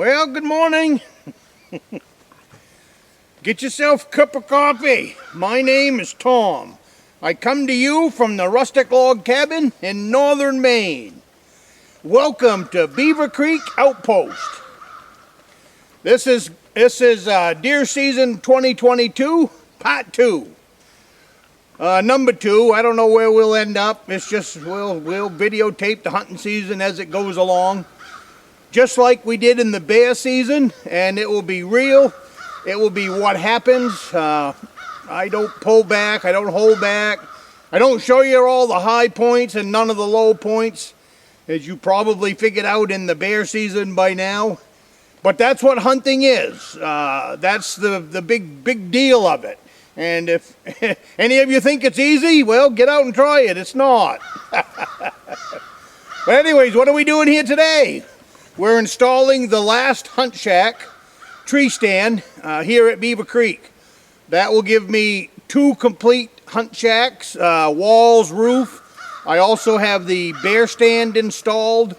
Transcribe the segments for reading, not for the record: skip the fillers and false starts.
Well, good morning. Get yourself a cup of coffee. My name is Tom. I come to you from the Rustic log cabin in Northern Maine. Welcome to Beaver Creek Outpost. This is deer season 2022, part 2. Number 2, I don't know where we'll end up. It's just we'll videotape the hunting season as it goes along. Just like we did in the bear season, and it will be real. It will be what happens. I don't pull back, I don't hold back. I don't show you all the high points and none of the low points, as you probably figured out in the bear season by now. But that's what hunting is. That's the big deal of it. And if any of you think it's easy, well, get out and try it. It's not. But anyways, what are we doing here today? We're installing the last hunt shack tree stand here at Beaver Creek. That will give me 2 complete hunt shacks, walls, roof. I also have the bear stand installed,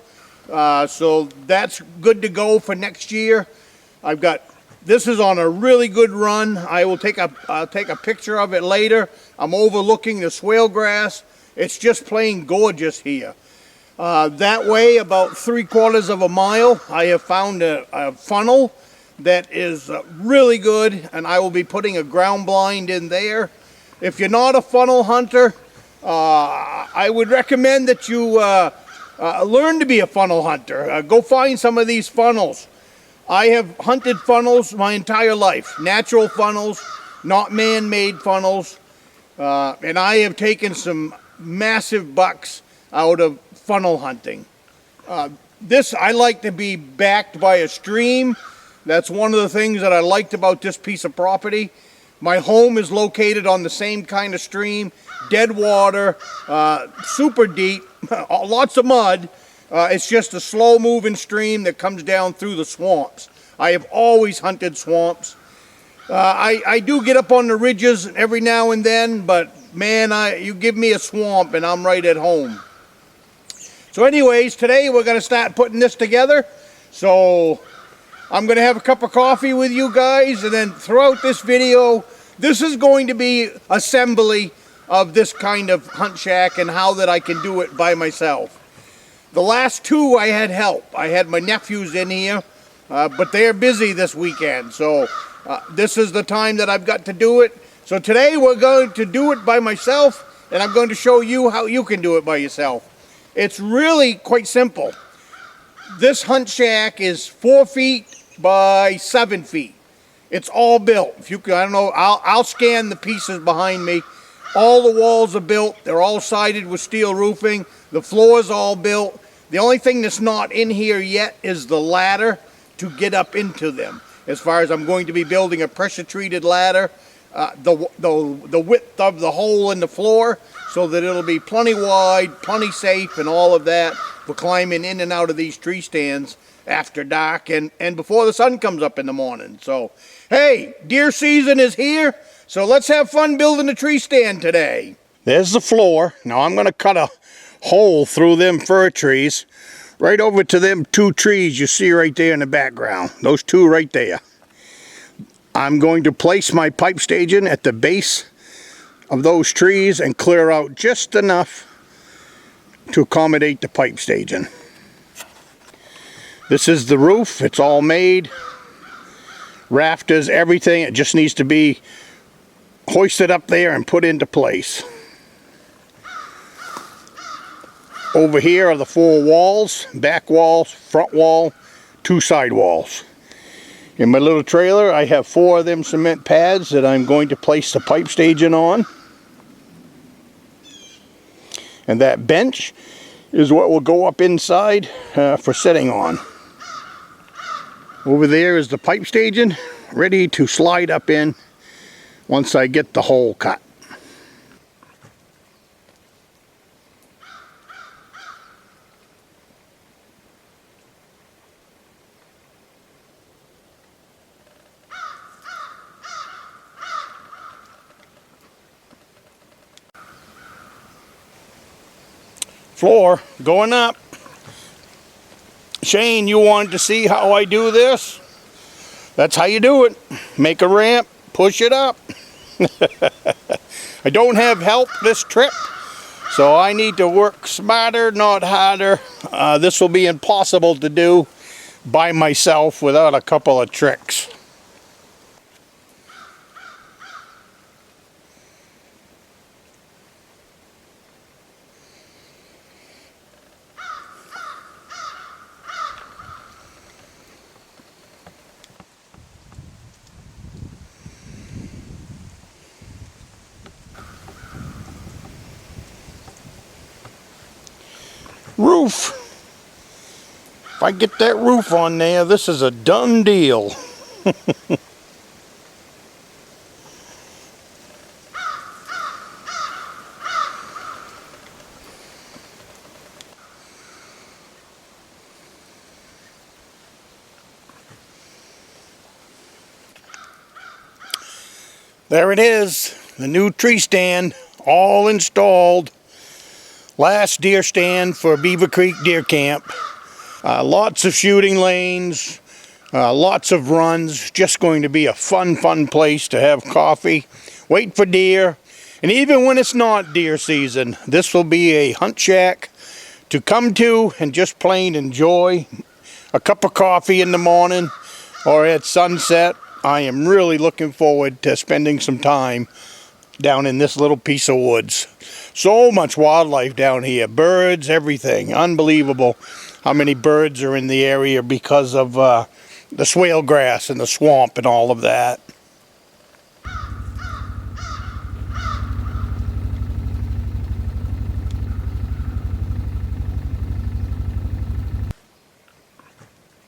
so that's good to go for next year. This is on a really good run. I'll take a picture of it later. I'm overlooking the swale grass. It's just plain gorgeous here. That way, about 3/4 of a mile, I have found a funnel that is really good, and I will be putting a ground blind in there. If you're not a funnel hunter, I would recommend that you learn to be a funnel hunter. Go find some of these funnels. I have hunted funnels my entire life. Natural funnels, not man-made funnels. And I have taken some massive bucks out of funnel hunting. I like to be backed by a stream. That's one of the things that I liked about this piece of property. My home is located on the same kind of stream, dead water, super deep, lots of mud. It's just a slow moving stream that comes down through the swamps. I have always hunted swamps. I do get up on the ridges every now and then, but man, you give me a swamp and I'm right at home. So anyways, today we're going to start putting this together. So I'm going to have a cup of coffee with you guys, and then throughout this video, this is going to be assembly of this kind of hunt shack and how that I can do it by myself. The last 2 I had help. I had my nephews in here, but they're busy this weekend. So this is the time that I've got to do it. So today we're going to do it by myself, and I'm going to show you how you can do it by yourself. It's really quite simple. This hunt shack is 4 feet by 7 feet. It's all built. If you can, I don't know, I'll scan the pieces behind me. All the walls are built. They're all sided with steel roofing. The floor is all built. The only thing that's not in here yet is the ladder to get up into them. As far as I'm going to be building a pressure-treated ladder, the width of the hole in the floor, so that it'll be plenty wide, plenty safe, and all of that for climbing in and out of these tree stands after dark and before the sun comes up in the morning. So, hey, deer season is here, so let's have fun building a tree stand today. There's the floor. Now I'm going to cut a hole through them fir trees, right over to them 2 trees you see right there in the background. Those 2 right there. I'm going to place my pipe staging at the base of those trees and clear out just enough to accommodate the pipe staging. This is the roof. It's all made. Rafters, everything. It just needs to be hoisted up there and put into place. Over here are the 4 walls, back walls, front wall, 2 side walls. In my little trailer, I have 4 of them cement pads that I'm going to place the pipe staging on. And that bench is what will go up inside for sitting on. Over there is the pipe staging, ready to slide up in once I get the hole cut. Floor going up. Shane, you wanted to see how I do this? That's how you do it. Make a ramp, push it up. I don't have help this trip, so I need to work smarter, not harder. This will be impossible to do by myself without a couple of tricks. Roof. If I get that roof on there, this is a done deal. There it is, the new tree stand, all installed. Last deer stand for Beaver Creek Deer Camp. Lots of shooting lanes, lots of runs. Just going to be a fun place to have coffee, wait for deer. And even when it's not deer season, this will be a hunt shack to come to and just plain enjoy a cup of coffee in the morning or at sunset. I am really looking forward to spending some time down in this little piece of woods. So much wildlife down here, birds, everything. Unbelievable how many birds are in the area because of the swale grass and the swamp and all of that.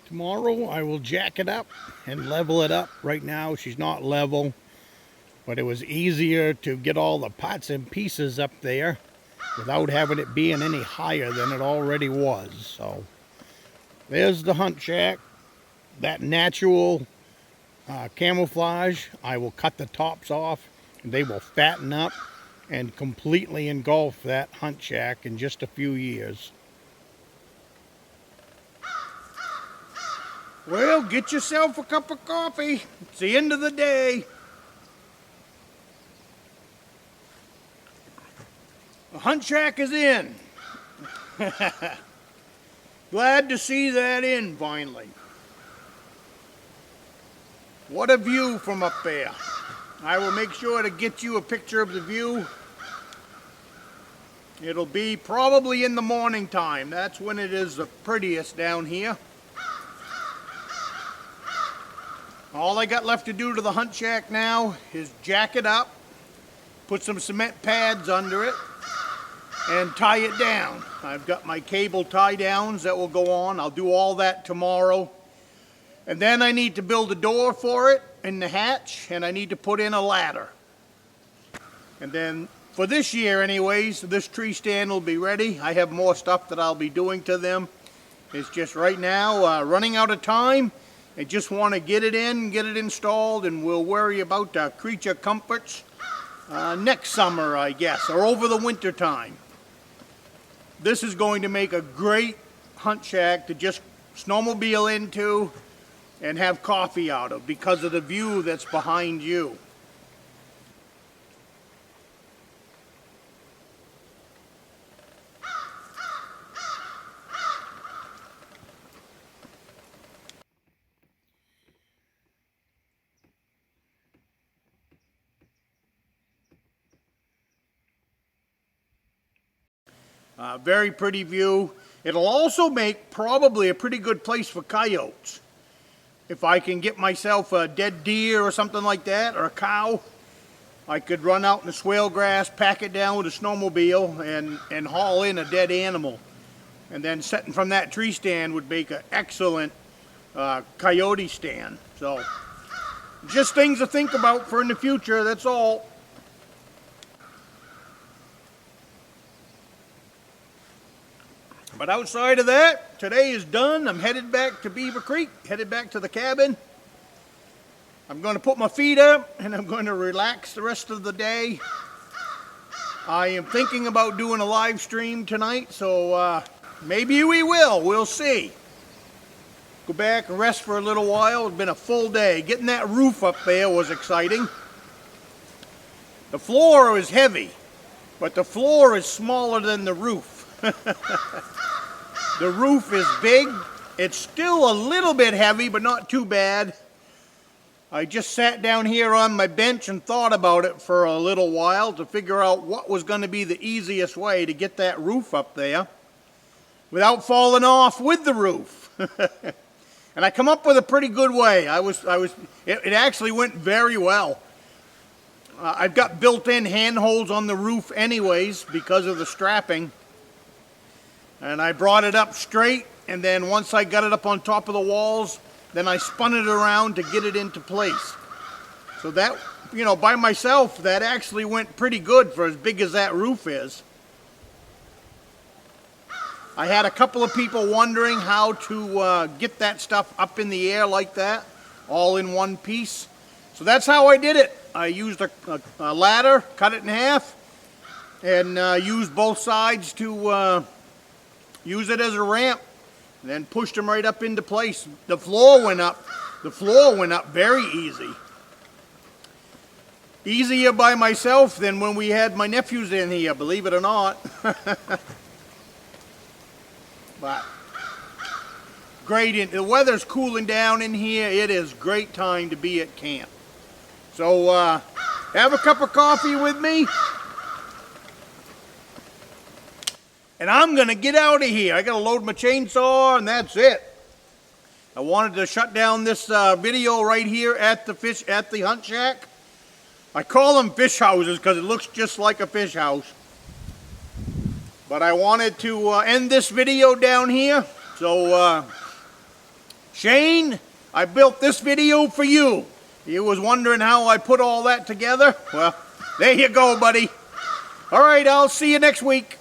Tomorrow I will jack it up and level it up. Right now she's not level, but it was easier to get all the parts and pieces up there without having it being any higher than it already was. So there's the hunt shack. That natural camouflage, I will cut the tops off and they will fatten up and completely engulf that hunt shack in just a few years. Well, get yourself a cup of coffee. It's the end of the day. The hunt shack is in. Glad to see that in finally. What a view from up there. I will make sure to get you a picture of the view. It'll be probably in the morning time. That's when it is the prettiest down here. All I got left to do to the hunt shack now is jack it up, put some cement pads under it, and tie it down. I've got my cable tie downs that will go on. I'll do all that tomorrow. And then I need to build a door for it in the hatch, and I need to put in a ladder. And then for this year anyways, this tree stand will be ready. I have more stuff that I'll be doing to them. It's just right now running out of time. I just want to get it in, get it installed, and we'll worry about the creature comforts next summer, I guess, or over the winter time. This is going to make a great hunt shack to just snowmobile into and have coffee out of because of the view that's behind you. Very pretty view. It'll also make probably a pretty good place for coyotes. If I can get myself a dead deer or something like that, or a cow, I could run out in the swale grass, pack it down with a snowmobile, and haul in a dead animal. And then setting from that tree stand would make an excellent coyote stand. So, just things to think about for in the future, that's all. But outside of that, today is done. I'm headed back to Beaver Creek, headed back to the cabin. I'm going to put my feet up and I'm going to relax the rest of the day. I am thinking about doing a live stream tonight, so maybe we will. We'll see. go back and rest for a little while. It's been a full day. Getting that roof up there was exciting. The floor is heavy, but the floor is smaller than the roof. The roof is big. It's still a little bit heavy, but not too bad. I just sat down here on my bench and thought about it for a little while to figure out what was going to be the easiest way to get that roof up there without falling off with the roof. And I come up with a pretty good way. It actually went very well. I've got built-in handholds on the roof anyways because of the strapping. And I brought it up straight, and then once I got it up on top of the walls, then I spun it around to get it into place. So that, by myself, that actually went pretty good for as big as that roof is. I had a couple of people wondering how to get that stuff up in the air like that, all in one piece. So that's how I did it. I used a ladder, cut it in half, and used both sides to use it as a ramp. And then pushed them right up into place. The floor went up. The floor went up very easy. Easier by myself than when we had my nephews in here, believe it or not. But great. The weather's cooling down in here. It is a great time to be at camp. So have a cup of coffee with me. And I'm going to get out of here. I got to load my chainsaw, and that's it. I wanted to shut down this video right here at the hunt shack. I call them fish houses because it looks just like a fish house. But I wanted to end this video down here. So, Shane, I built this video for you. You was wondering how I put all that together? Well, there you go, buddy. All right, I'll see you next week.